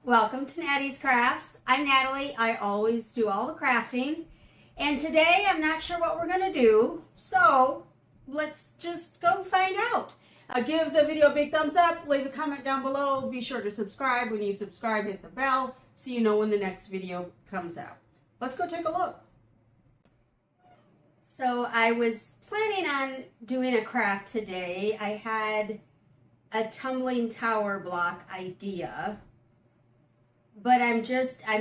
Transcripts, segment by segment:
Welcome to Nattys Crafts. I'm Natalie. I always do all the crafting. And today I'm not sure what we're going to do, so let's just go find out. Give the video a big thumbs up, leave a comment down below, be sure to subscribe. When you subscribe, hit the bell so you know when the next video comes out. Let's go take a look. So I was planning on doing a craft today. I had a tumbling tower block idea, but I'm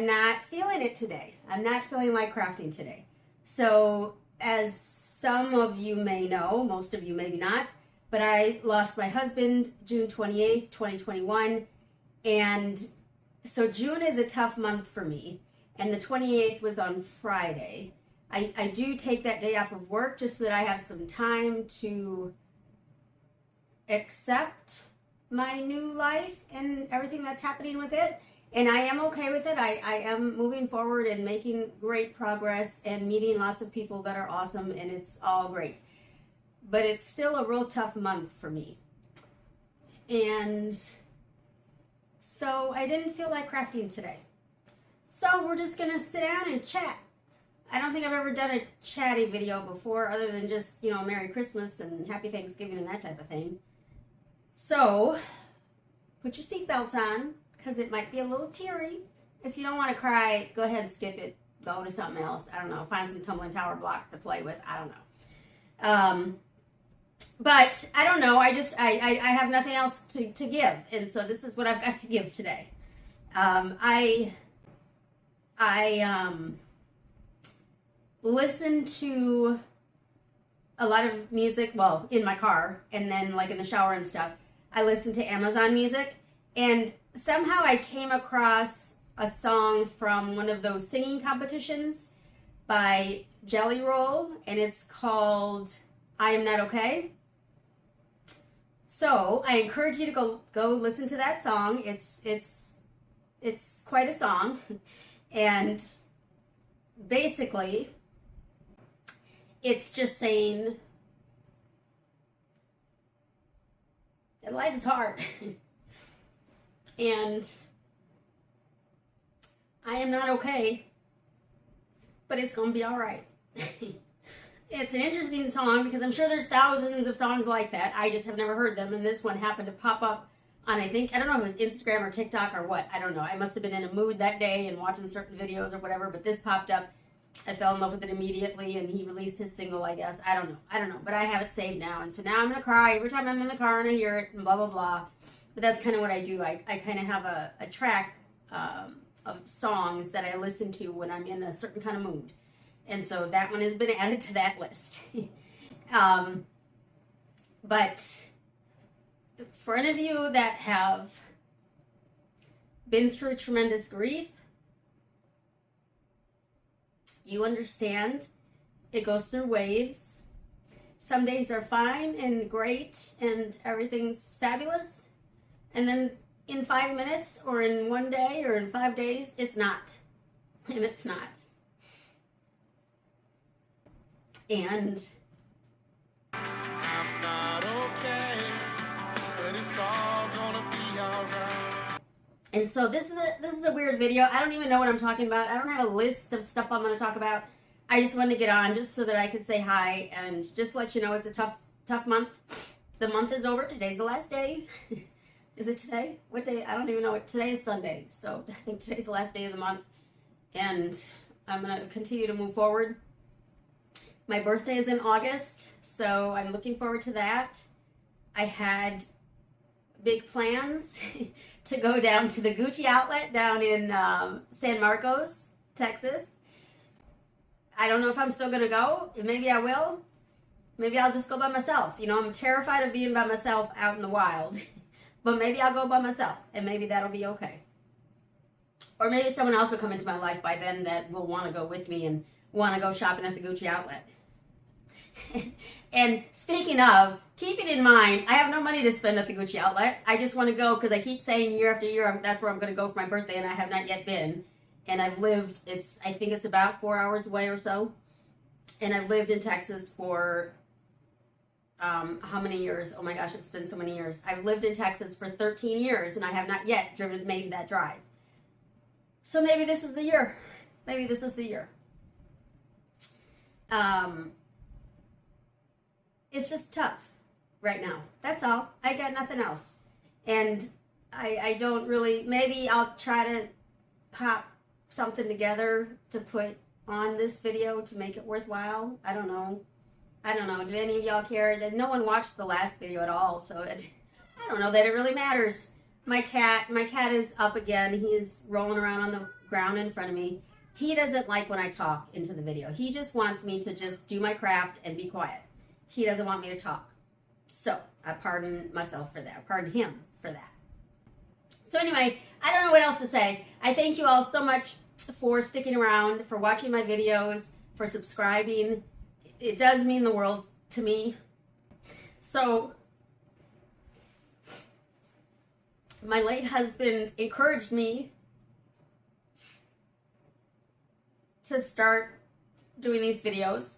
not feeling it today. I'm not feeling like crafting today. So as some of you may know, most of you maybe not, but I lost my husband June 28th, 2021. And so June is a tough month for me. And the 28th was on Friday. I do take that day off of work just so that I have some time to accept my new life and everything that's happening with it. And I am okay with it. I am moving forward and making great progress and meeting lots of people that are awesome, and it's all great. But it's still a real tough month for me. And so I didn't feel like crafting today. So we're just gonna sit down and chat. I don't think I've ever done a chatty video before other than just, Merry Christmas and Happy Thanksgiving and that type of thing. So put your seatbelts on, because it might be a little teary. If you don't want to cry, go ahead and skip it. Go to something else. I don't know. Find some tumbling tower blocks to play with. I don't know. But I don't know. I have nothing else to give. And so this is what I've got to give today. I listen to a lot of music, well, in my car, and then like in the shower and stuff. I listen to Amazon Music, and somehow I came across a song from one of those singing competitions by Jelly Roll, and it's called I Am Not Okay. So I encourage you to go listen to that song. It's quite a song, and basically it's just saying that life is hard. And I am not okay, but it's going to be all right. It's an interesting song because I'm sure there's thousands of songs like that. I just have never heard them, and this one happened to pop up on, I don't know if it was Instagram or TikTok or what. I don't know. I must have been in a mood that day and watching certain videos or whatever, but this popped up. I fell in love with it immediately, and he released his single, I guess. I don't know, but I have it saved now, and so now I'm going to cry every time I'm in the car and I hear it, and blah, blah, blah. But that's kind of what I do. I kind of have a track of songs that I listen to when I'm in a certain kind of mood. And so that one has been added to that list. But for any of you that have been through tremendous grief, you understand it goes through waves. Some days are fine and great and everything's fabulous. And then in 5 minutes or in 1 day or in 5 days, it's not. And it's not. And I'm not okay, but it's all gonna be alright. And so this is a weird video. I don't even know what I'm talking about. I don't have a list of stuff I'm going to talk about. I just wanted to get on just so that I could say hi and just let you know it's a tough month. The month is over. Today's the last day. Is it today? What day? I don't even know what. Today is Sunday. So I think today's the last day of the month. And I'm going to continue to move forward. My birthday is in August, so I'm looking forward to that. I had big plans to go down to the Gucci outlet down in San Marcos, Texas. I don't know if I'm still going to go. Maybe I will. Maybe I'll just go by myself. I'm terrified of being by myself out in the wild. But maybe I'll go by myself, and maybe that'll be okay. Or maybe someone else will come into my life by then that will want to go with me and want to go shopping at the Gucci outlet. And speaking of, keeping in mind, I have no money to spend at the Gucci outlet. I just want to go because I keep saying year after year that's where I'm going to go for my birthday, and I have not yet been. And I've lived, I think it's about 4 hours away or so. And I've lived in Texas for how many years? Oh my gosh, it's been so many years. I've lived in Texas for 13 years, and I have not yet made that drive. So maybe this is the year. Maybe this is the year. It's just tough right now. That's all. I got nothing else. And I don't really, maybe I'll try to pop something together to put on this video to make it worthwhile. I don't know. Do any of y'all care? No one watched the last video at all, so I don't know that it really matters. My cat is up again. He is rolling around on the ground in front of me. He doesn't like when I talk into the video. He just wants me to just do my craft and be quiet. He doesn't want me to talk. So I pardon myself for that. I pardon him for that. So anyway, I don't know what else to say. I thank you all so much for sticking around, for watching my videos, for subscribing. It does mean the world to me. So my late husband encouraged me to start doing these videos.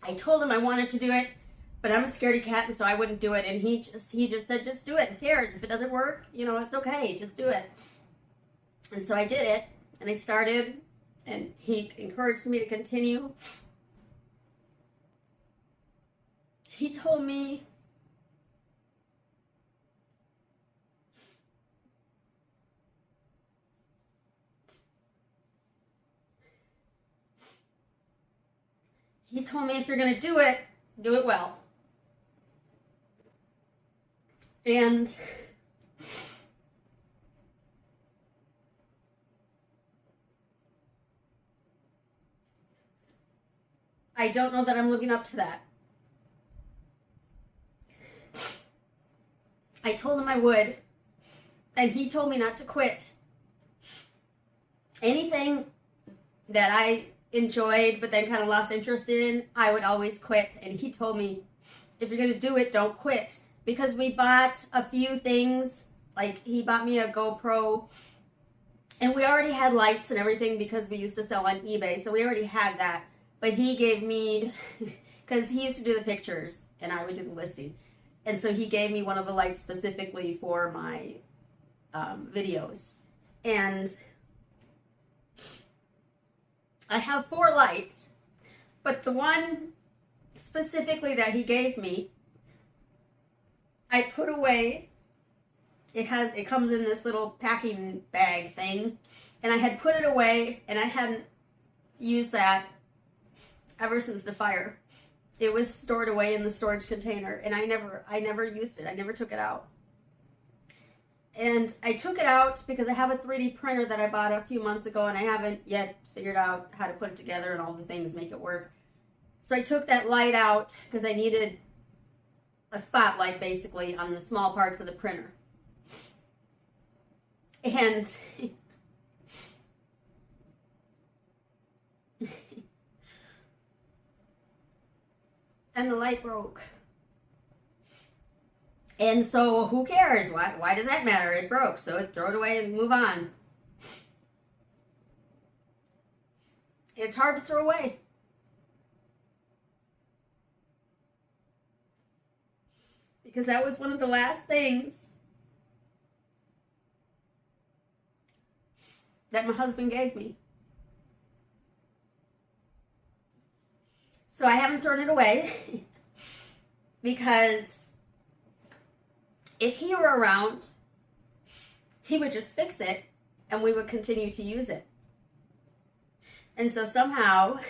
I told him I wanted to do it, but I'm a scaredy cat, and so I wouldn't do it. And he just said, just do it. Who cares? If it doesn't work, it's okay. Just do it. And so I did it, and I started, and he encouraged me to continue. He told me if you're going to do it well. And I don't know that I'm living up to that. I told him I would, and he told me not to quit. Anything that I enjoyed but then kind of lost interest in, I would always quit. And he told me, if you're going to do it, don't quit. Because we bought a few things, like he bought me a GoPro, and we already had lights and everything because we used to sell on eBay, so we already had that. But he gave me, because he used to do the pictures and I would do the listing, and so he gave me one of the lights specifically for my videos. And I have 4 lights, but the one specifically that he gave me, I put away. It comes in this little packing bag thing, and I had put it away, and I hadn't used that ever since the fire. It was stored away in the storage container, and I never used it. I never took it out. And I took it out because I have a 3D printer that I bought a few months ago, and I haven't yet figured out how to put it together and all the things, make it work. So I took that light out because I needed a spotlight basically on the small parts of the printer. And the light broke. And so who cares? Why does that matter? It broke, so throw it away and move on. It's hard to throw away. Because that was one of the last things that my husband gave me. So I haven't thrown it away because if he were around, he would just fix it and we would continue to use it. And so somehow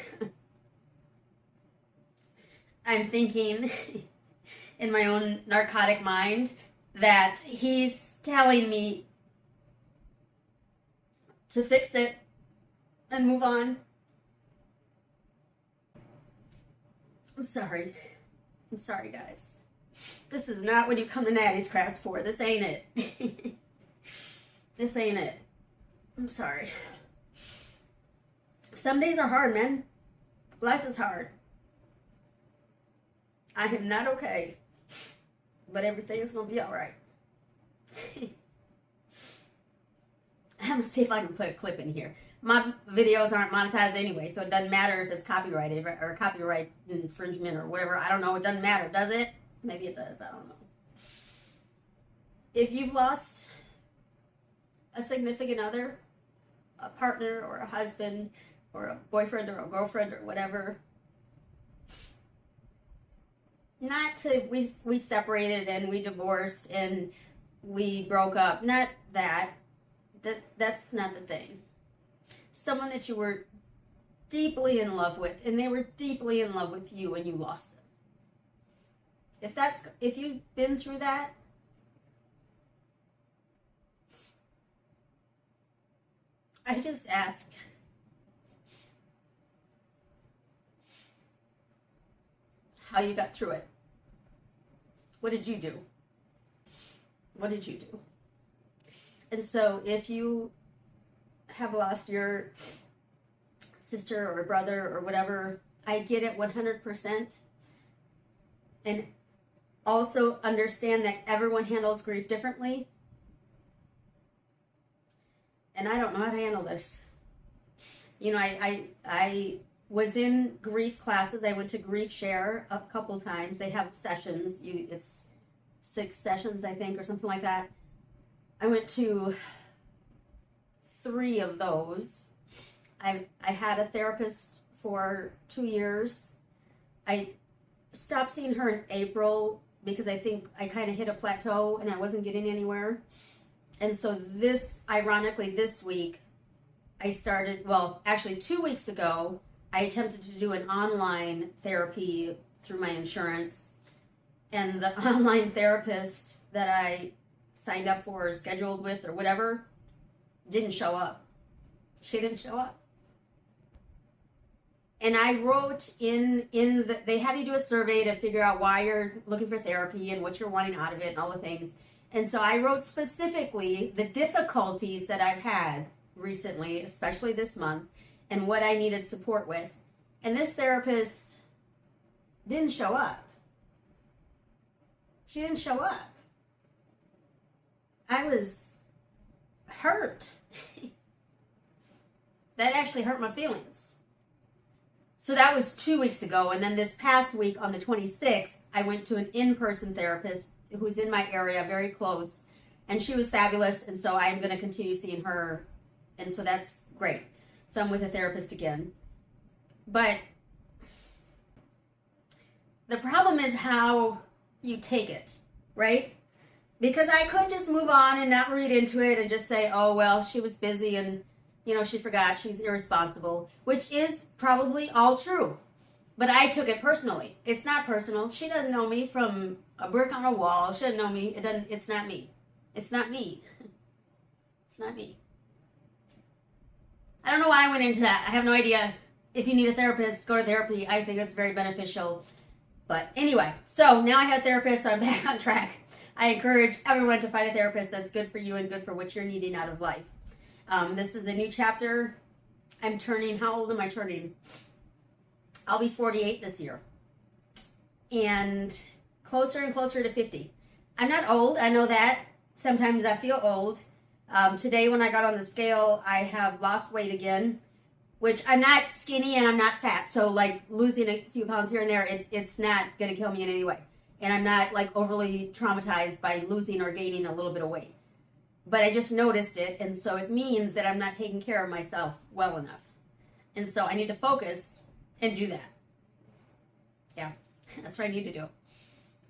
I'm thinking in my own narcotic mind that he's telling me to fix it and move on. I'm sorry, guys. This is not what you come to Nattys Crafts for. This ain't it. This ain't it. I'm sorry. Some days are hard, man. Life is hard. I am not okay. But everything is going to be alright. I'm going to see if I can put a clip in here. My videos aren't monetized anyway, so it doesn't matter if it's copyrighted or copyright infringement or whatever. I don't know. It doesn't matter, does it? Maybe it does. I don't know. If you've lost a significant other, a partner or a husband or a boyfriend or a girlfriend or whatever. Not to, we separated and we divorced and we broke up. Not that. That's not the thing. Someone that you were deeply in love with, and they were deeply in love with you and you lost them. If you've been through that, I just ask, how you got through it. What did you do? What did you do? And so if you have lost your sister or brother or whatever, I get it 100%. And also understand that everyone handles grief differently. And I don't know how to handle this. You know, I was in grief classes. I went to Grief Share a couple times. They have sessions. It's 6 sessions, I think, or something like that. I went to 3 of those. I had a therapist for 2 years. I stopped seeing her in April because I think I kind of hit a plateau and I wasn't getting anywhere. And so ironically, this week, I started, well, actually 2 weeks ago, I attempted to do an online therapy through my insurance. And the online therapist that I signed up for or scheduled with or whatever didn't show up. She didn't show up. And I wrote they have you do a survey to figure out why you're looking for therapy and what you're wanting out of it and all the things. And so I wrote specifically the difficulties that I've had recently, especially this month, and what I needed support with. And this therapist didn't show up. She didn't show up. I was hurt. That actually hurt my feelings. So that was 2 weeks ago. And then this past week on the 26th, I went to an in-person therapist who's in my area, very close. And she was fabulous. And so I'm going to continue seeing her. And so that's great. So I'm with a therapist again. But the problem is how you take it, right? Because I could just move on and not read into it and just say, oh, well, she was busy and, you know, she forgot, she's irresponsible, which is probably all true. But I took it personally. It's not personal. She doesn't know me from a brick on a wall. She doesn't know me. It's not me. It's not me. It's not me. I don't know why I went into that. I have no idea. If you need a therapist, go to therapy. I think it's very beneficial. But anyway, so now I have a therapist, so I'm back on track. I encourage everyone to find a therapist that's good for you and good for what you're needing out of life. This is a new chapter. I'm turning, how old am I turning? I'll be 48 this year. And closer and closer to 50. I'm not old, I know that. Sometimes I feel old. Today when I got on the scale, I have lost weight again, which I'm not skinny and I'm not fat. So like losing a few pounds here and there, it's not going to kill me in any way. And I'm not like overly traumatized by losing or gaining a little bit of weight. But I just noticed it, and so it means that I'm not taking care of myself well enough. And so I need to focus and do that. Yeah, that's what I need to do.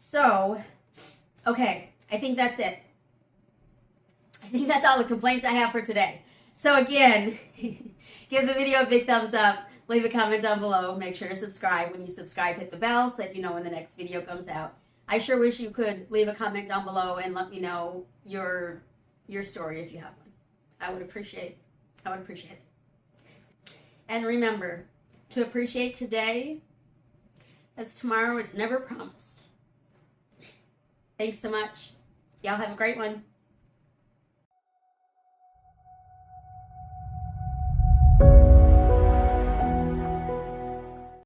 So, okay, I think that's it. I think that's all the complaints I have for today. So again, give the video a big thumbs up, leave a comment down below, make sure to subscribe. When you subscribe, hit the bell so that you know when the next video comes out. I sure wish you could leave a comment down below and let me know your story if you have one. I would appreciate it. And remember to appreciate today, as tomorrow is never promised. Thanks so much. Y'all have a great one.